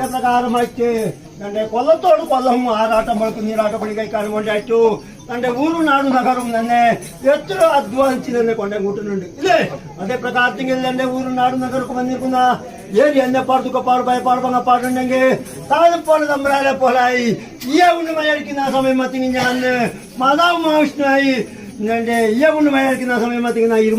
പ്രകാരമായിട്ട് തന്റെ കൊല്ലത്തോട് കൊല്ലം ആറാട്ടമ്പൾക്ക് നീരാട്ടപ്പണി കഴിക്കാനും കൊണ്ടയച്ചു. തന്റെ ഊരും നാടും നഗറും തന്നെ എത്ര അധ്വാനിച്ച് തന്നെ കൊണ്ടേ കൂട്ടുന്നുണ്ട് ഇല്ലേ? അതേ പ്രകാരത്തിൽ എന്റെ ഊരും നാടും നഗറൊക്കെ വന്നിരിക്കുന്ന ഏരി എന്നെ പാർത്തുക്കെ പാടുപങ്ങ പാടുണ്ടെങ്കിൽ താഴെപ്പോലെ തമ്പരാലെ പോലായി ഈ ഉണ്ണിമയായിരിക്കുന്ന സമയം മത്തിങ്ങി ഞാൻ മാതാവ് മഹാവിഷ്ണുവായി ഈ ഉണ്ണിമയായിരിക്കുന്ന സമയം മത്തിങ്ങി ഇരുമ്പ്